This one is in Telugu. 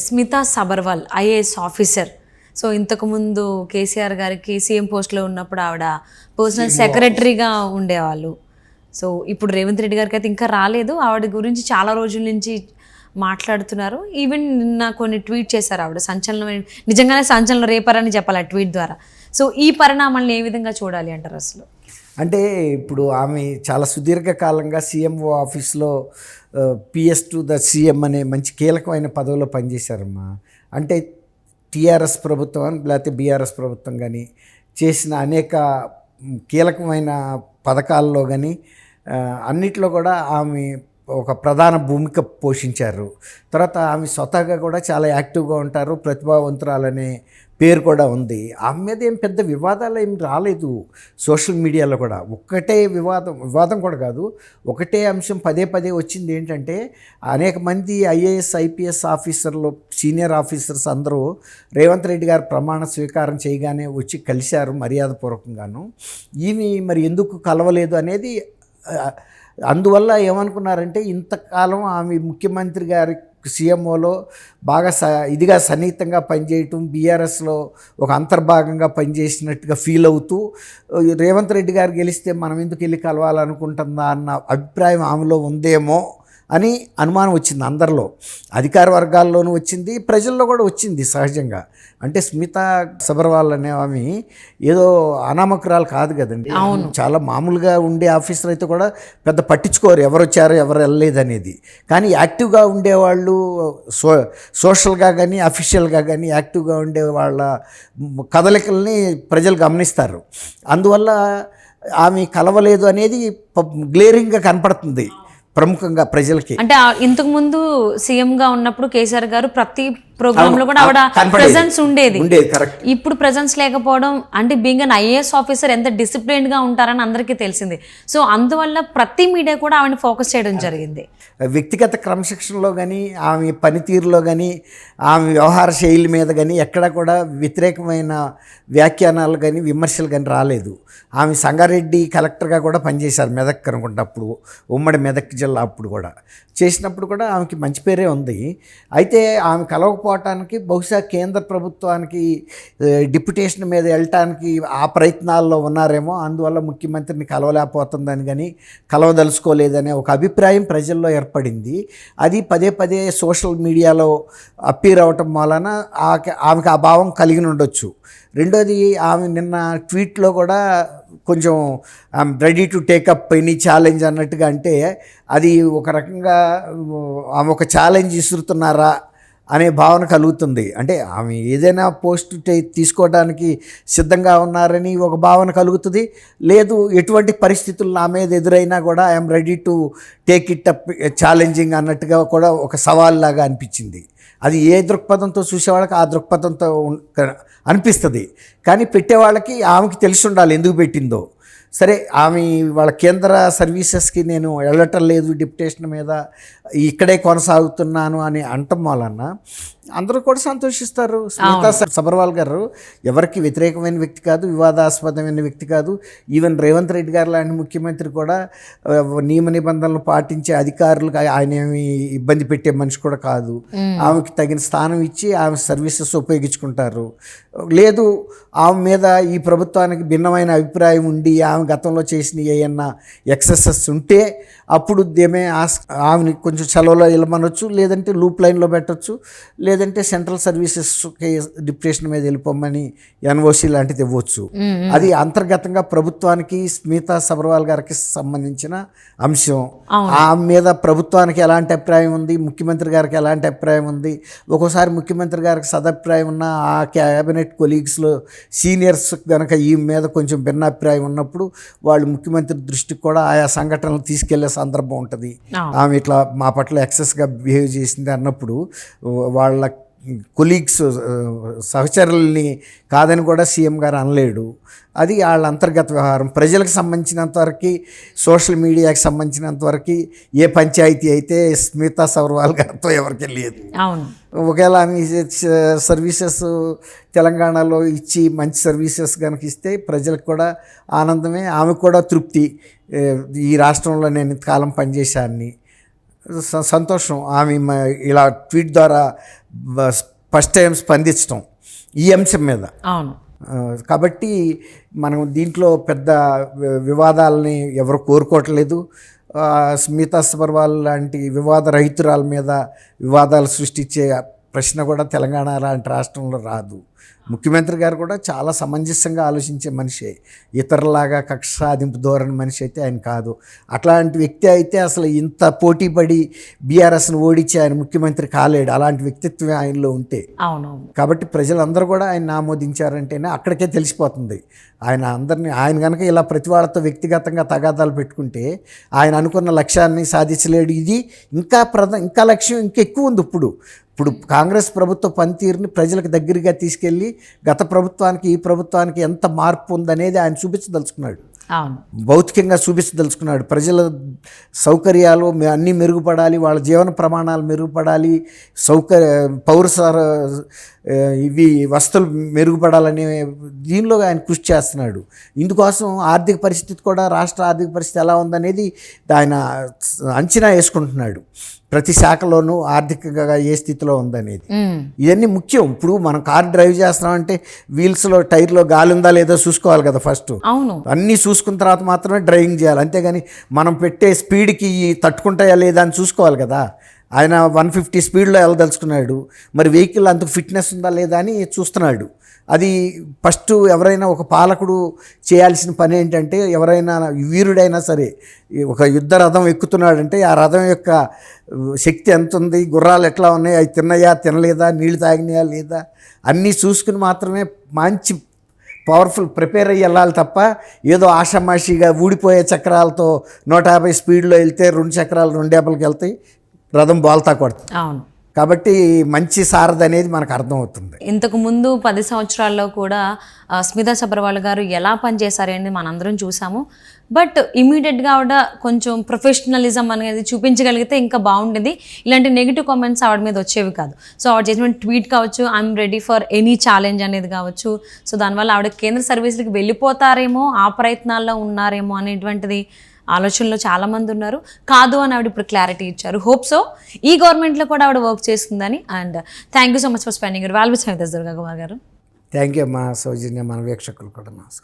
Smita Sabharwal IAS officer. So ఇంతకుముందు కేసీఆర్ గారికి సీఎం పోస్ట్లో ఉన్నప్పుడు ఆవిడ పర్సనల్ సెక్రటరీగా ఉండేవాళ్ళు. సో ఇప్పుడు రేవంత్ రెడ్డి గారికి అయితే ఇంకా రాలేదు. ఆవిడ గురించి చాలా రోజుల నుంచి మాట్లాడుతున్నారు. ఈవెన్ నిన్న కొన్ని ట్వీట్ చేశారు ఆవిడ. సంచలనమైన, నిజంగానే సంచలనం రేపారని చెప్పాలి ఆ ట్వీట్ ద్వారా. సో ఈ పరిణామాలను ఏ విధంగా చూడాలి అంటారు అసలు? అంటే ఇప్పుడు ఆమె చాలా సుదీర్ఘకాలంగా సీఎంఓ ఆఫీస్లో పిఎస్ టు ద సీఎం అనే మంచి కీలకమైన పదవిలో పనిచేశారమ్మా. అంటే టీఆర్ఎస్ ప్రభుత్వం లేకపోతే బీఆర్ఎస్ ప్రభుత్వం కానీ చేసిన అనేక కీలకమైన పథకాల్లో కానీ అన్నిట్లో కూడా ఆమె ఒక ప్రధాన భూమిక పోషించారు. తర్వాత ఆమె స్వతహాగా కూడా చాలా యాక్టివ్గా ఉంటారు, ప్రతిభావంతురాలనే పేరు కూడా ఉంది. ఆమె మీద ఏం పెద్ద వివాదాలు ఏం రాలేదు. సోషల్ మీడియాలో కూడా ఒక్కటే వివాదం కూడా కాదు, ఒకటే అంశం పదే పదే వచ్చింది. ఏంటంటే అనేక మంది ఐఏఎస్ ఐపీఎస్ ఆఫీసర్లు, సీనియర్ ఆఫీసర్స్ అందరూ రేవంత్ రెడ్డి గారు ప్రమాణ స్వీకారం చేయగానే వచ్చి కలిశారు మర్యాదపూర్వకంగాను. ఈమె మరి ఎందుకు కలవలేదు అనేది, అందువల్ల ఏమనుకున్నారంటే ఇంతకాలం ఆమె ముఖ్యమంత్రి గారి సీఎంఓలో బాగా ఇదిగా సన్నిహితంగా పనిచేయటం, బీఆర్ఎస్లో ఒక అంతర్భాగంగా పనిచేసినట్టుగా ఫీల్ అవుతూ రేవంత్ రెడ్డి గారు గెలిస్తే మనం ఎందుకు వెళ్ళి కలవాలనుకుంటుందా అన్న అభిప్రాయం ఆమెలో ఉందేమో అని అనుమానం వచ్చింది అందరిలో. అధికార వర్గాల్లోనూ వచ్చింది, ప్రజల్లో కూడా వచ్చింది సహజంగా. అంటే స్మితా సబర్వాల్ అనే ఆమె ఏదో అనామకురాలు కాదు కదండి. చాలా మామూలుగా ఉండే ఆఫీసర్ అయితే కూడా పెద్ద పట్టించుకోరు ఎవరు వచ్చారో ఎవరు వెళ్ళలేదు అనేది. కానీ యాక్టివ్గా ఉండేవాళ్ళు, సోషల్గా కానీ అఫీషియల్గా కానీ యాక్టివ్గా ఉండే వాళ్ళ కదలికల్ని ప్రజలు గమనిస్తారు. అందువల్ల ఆమె కలవలేదు అనేది గ్లేరింగ్గా కనపడుతుంది ప్రముఖంగా ప్రజలకి. అంటే ఇంతకు ముందు సీఎం గా ఉన్నప్పుడు కేసీఆర్ గారు ప్రతి ప్రోగ్రామ్ లో కూడా ఆవిడ ప్రెజెన్స్ ఉండేది. ఇప్పుడు ప్రెజెన్స్ లేకపోవడం అంటే బీయింగ్ అన్ ఐఏఎస్ ఆఫీసర్ ఎంత డిసిప్లిన్డ్ గా ఉంటారని అందరికీ తెలిసింది. సో అందువల్ల ప్రతి మీడియా కూడా ఆవిడని ఫోకస్ చేయడం జరిగింది. వ్యక్తిగత క్రమశిక్షణలో కానీ, ఆమె పనితీరులో కానీ, ఆమె వ్యవహార శైలి మీద కానీ ఎక్కడ కూడా వ్యతిరేకమైన వ్యాఖ్యానాలు కానీ విమర్శలు కానీ రాలేదు. ఆమె సంగారెడ్డి కలెక్టర్గా కూడా పనిచేశారు, మెదక్ అనుకుంటా. అప్పుడు ఉమ్మడి మెదక్ జిల్లా అప్పుడు కూడా చేసినప్పుడు కూడా ఆమెకి మంచి పేరే ఉంది. అయితే ఆమె కలవకపోవటానికి బహుశా కేంద్ర ప్రభుత్వానికి డిప్యుటేషన్ మీద వెళ్ళటానికి ఆ ప్రయత్నాల్లో ఉన్నారేమో. అందువల్ల ముఖ్యమంత్రిని కలవలేకపోతుందని కానీ కలవదలుచుకోలేదనే ఒక అభిప్రాయం ప్రజల్లో ఏర్పడింది. అది పదే పదే సోషల్ మీడియాలో అప్పీర్ అవటం వలన ఆమెకు ఆ భావం కలిగి ఉండొచ్చు. రెండోది, ఆమె నిన్న ట్వీట్లో కూడా కొంచెం ready to take up any challenge అన్నట్టుగా, అంటే అది ఒక రకంగా ఆమె ఒక ఛాలెంజ్ ఇస్తున్నారా అనే భావన కలుగుతుంది. అంటే ఆమె ఏదైనా పోస్ట్ తీసుకోవడానికి సిద్ధంగా ఉన్నారని ఒక భావన కలుగుతుంది. లేదు, ఎటువంటి పరిస్థితులు నా మీద ఎదురైనా కూడా I'm ready to take it up challenging అన్నట్టుగా కూడా ఒక సవాల్ లాగా అనిపించింది. అది ఏ దృక్పథంతో చూసేవాళ్ళకి ఆ దృక్పథంతో అనిపిస్తుంది. కానీ పెట్టేవాళ్ళకి ఆమెకి తెలిసి ఉండాలి ఎందుకు పెట్టిందో. సరే, ఆమె వాళ్ళ కేంద్ర సర్వీసెస్కి నేను వెళ్ళటం లేదు, డిప్యుటేషన్ మీద ఇక్కడే కొనసాగుతున్నాను అని అంటం వలన అందరూ కూడా సంతోషిస్తారు. స్మితా సబర్వాల్ గారు ఎవరికి వ్యతిరేకమైన వ్యక్తి కాదు, వివాదాస్పదమైన వ్యక్తి కాదు. ఈవెన్ రేవంత్ రెడ్డి గారు లాంటి ముఖ్యమంత్రి కూడా నియమ నిబంధనలు పాటించే అధికారులకు ఆయన ఏమి ఇబ్బంది పెట్టే మనిషి కూడా కాదు. ఆమెకి తగిన స్థానం ఇచ్చి ఆమె సర్వీసెస్ ఉపయోగించుకుంటారు. లేదు, ఆమె మీద ఈ ప్రభుత్వానికి భిన్నమైన అభిప్రాయం ఉండి ఆమె గతంలో చేసిన ఏమన్నా ఎక్సెసెస్ ఉంటే అప్పుడు ఆమెని కొంచెం సెలవులో వెళ్ళమనొచ్చు, లేదంటే లూప్ లైన్లో పెట్టచ్చు, లేదంటే సెంట్రల్ సర్వీసెస్కి డిప్యుటేషన్ మీద వెళ్ళిపోమని ఎన్ఓసి లాంటిది ఇవ్వచ్చు. అది అంతర్గతంగా ప్రభుత్వానికి స్మితా సబర్వాల్ గారికి సంబంధించిన అంశం. ఆమె మీద ప్రభుత్వానికి ఎలాంటి అభిప్రాయం ఉంది, ముఖ్యమంత్రి గారికి ఎలాంటి అభిప్రాయం ఉంది. ఒక్కోసారి ముఖ్యమంత్రి గారికి సదభిప్రాయం ఉన్న ఆ క్యాబినెట్ కొలీగ్స్లో సీనియర్స్ కనుక ఈ మీద కొంచెం భిన్నాభిప్రాయం ఉన్నప్పుడు వాళ్ళు ముఖ్యమంత్రి దృష్టికి కూడా ఆయా సంఘటనలు తీసుకెళ్లే సందర్భం ఉంటుంది. ఆమె ఇట్లా మా పట్ల ఎక్సెస్గా బిహేవ్ చేసింది అన్నప్పుడు వాళ్ళ కొలీగ్స్, సహచరుల్ని కాదని కూడా సీఎం గారు అనలేడు. అది వాళ్ళ అంతర్గత వ్యవహారం. ప్రజలకు సంబంధించినంతవరకు, సోషల్ మీడియాకి సంబంధించినంతవరకు ఏ పంచాయతీ అయితే స్మితా సబర్వాల్ గారితో ఎవరికి లేదు. ఒకవేళ ఆమె సర్వీసెస్ తెలంగాణలో ఇచ్చి మంచి సర్వీసెస్ కనుక ఇస్తే ప్రజలకు కూడా ఆనందమే, ఆమెకు కూడా తృప్తి. ఈ రాష్ట్రంలో నేను ఇంతకాలం పనిచేశాన్ని సంతోషం. ఆమె ఇలా ట్వీట్ ద్వారా ఫస్ట్ టైం స్పందించడం ఈ అంశం మీద. అవును. కాబట్టి మనం దీంట్లో పెద్ద వివాదాలని ఎవరు కోరుకోవట్లేదు. స్మితా సబర్వాల్ లాంటి వివాద రహితురాల మీద వివాదాలు సృష్టించే ప్రశ్న కూడా తెలంగాణ లాంటి రాష్ట్రంలో రాదు. ముఖ్యమంత్రి గారు కూడా చాలా సమంజసంగా ఆలోచించే మనిషే. ఇతరులాగా కక్ష సాధింపు ధోరణి మనిషి అయితే ఆయన కాదు. అట్లాంటి వ్యక్తి అయితే అసలు ఇంత పోటీ పడి బీఆర్ఎస్ను ఓడించి ఆయన ముఖ్యమంత్రి కాలేడు. అలాంటి వ్యక్తిత్వం ఆయనలో ఉంటే. అవునవును. కాబట్టి ప్రజలందరూ కూడా ఆయన ఆమోదించారంటేనే అక్కడికే తెలిసిపోతుంది. ఆయన కనుక ఇలా ప్రతి వాళ్ళతో వ్యక్తిగతంగా తగాదాలు పెట్టుకుంటే ఆయన అనుకున్న లక్ష్యాన్ని సాధించలేడు. ఇది ఇంకా లక్ష్యం ఇంకెక్కువ ఉంది. ఇప్పుడు కాంగ్రెస్ ప్రభుత్వ పనితీరుని ప్రజలకు దగ్గరగా తీసుకెళ్ళి గత ప్రభుత్వానికి ఈ ప్రభుత్వానికి ఎంత మార్పు ఉందనేది ఆయన చూపించదలుచుకున్నాడు. అవును. భౌతికంగా చూపించదలుచుకున్నాడు. ప్రజల సౌకర్యాలు అన్నీ మెరుగుపడాలి, వాళ్ళ జీవన ప్రమాణాలు మెరుగుపడాలి, ఇవి వస్తువులు మెరుగుపడాలనే దీనిలో ఆయన కృషి చేస్తున్నాడు. ఇందుకోసం ఆర్థిక పరిస్థితి కూడా, రాష్ట్ర ఆర్థిక పరిస్థితి ఎలా ఉందనేది ఆయన అంచనా వేసుకుంటున్నాడు. ప్రతి శాఖలోనూ ఆర్థికంగా ఏ స్థితిలో ఉందనేది. ఇవన్నీ ముఖ్యం. ఇప్పుడు మనం కార్ డ్రైవ్ చేస్తున్నామంటే వీల్స్లో టైర్లో గాలి ఉందా లేదో చూసుకోవాలి కదా ఫస్ట్. అవును. అన్నీ చూసుకున్న తర్వాత మాత్రమే డ్రైవింగ్ చేయాలి. అంతేగాని మనం పెట్టే స్పీడ్కి తట్టుకుంటాయా లేదా అని చూసుకోవాలి కదా. ఆయన 150 స్పీడ్లో వెళ్ళదలుచుకున్నాడు. మరి వెహికల్ అంత ఫిట్నెస్ ఉందా లేదా అని చూస్తున్నాడు. అది ఫస్ట్ ఎవరైనా ఒక పాలకుడు చేయాల్సిన పని ఏంటంటే, ఎవరైనా వీరుడైనా సరే ఒక యుద్ధ రథం ఎక్కుతున్నాడంటే ఆ రథం యొక్క శక్తి ఎంత ఉంది, గుర్రాలు ఎట్లా ఉన్నాయి, అవి తిన్నాయా తినలేదా, నీళ్ళు తాగినాయా లేదా అన్నీ చూసుకుని మాత్రమే మంచి పవర్ఫుల్ ప్రిపేర్ అయ్యి వెళ్ళాలి తప్ప ఏదో ఆషామాషిగా ఊడిపోయే చక్రాలతో 150 స్పీడ్లో వెళ్తే 2 చక్రాలు 250కి వెళ్తాయి, రథం బోల్తా కొడుతుంది. అవును. కాబట్టి మంచి సారథి అనేది మనకు అర్థమవుతుంది. ఇంతకు ముందు 10 సంవత్సరాల్లో కూడా స్మితా సబర్వాల్ గారు ఎలా పనిచేశారని మనందరం చూసాము. బట్ ఇమీడియట్గా ఆవిడ కొంచెం ప్రొఫెషనలిజం అనేది చూపించగలిగితే ఇంకా బాగుండేది. ఇలాంటి నెగిటివ్ కామెంట్స్ ఆవిడ మీద వచ్చేవి కాదు. సో ఆవిడ చేసిన ట్వీట్ కావచ్చు, I'm ready for any challenge అనేది కావచ్చు. సో దానివల్ల ఆవిడ కేంద్ర సర్వీసులకు వెళ్ళిపోతారేమో, ఆ ప్రయత్నాల్లో ఉన్నారేమో అనేటువంటిది ఆలోచనలో చాలామంది ఉన్నారు. కాదు అని ఆవిడ ఇప్పుడు క్లారిటీ ఇచ్చారు. హోప్ సో ఈ గవర్నమెంట్లో కూడా ఆవిడ వర్క్ చేస్తుందని. And thank you so much for spending your valuable time with us, Durga Kumar గారు. Thank you. మా సౌజన్య, మన వీక్షకులు కూడా నమస్కారం.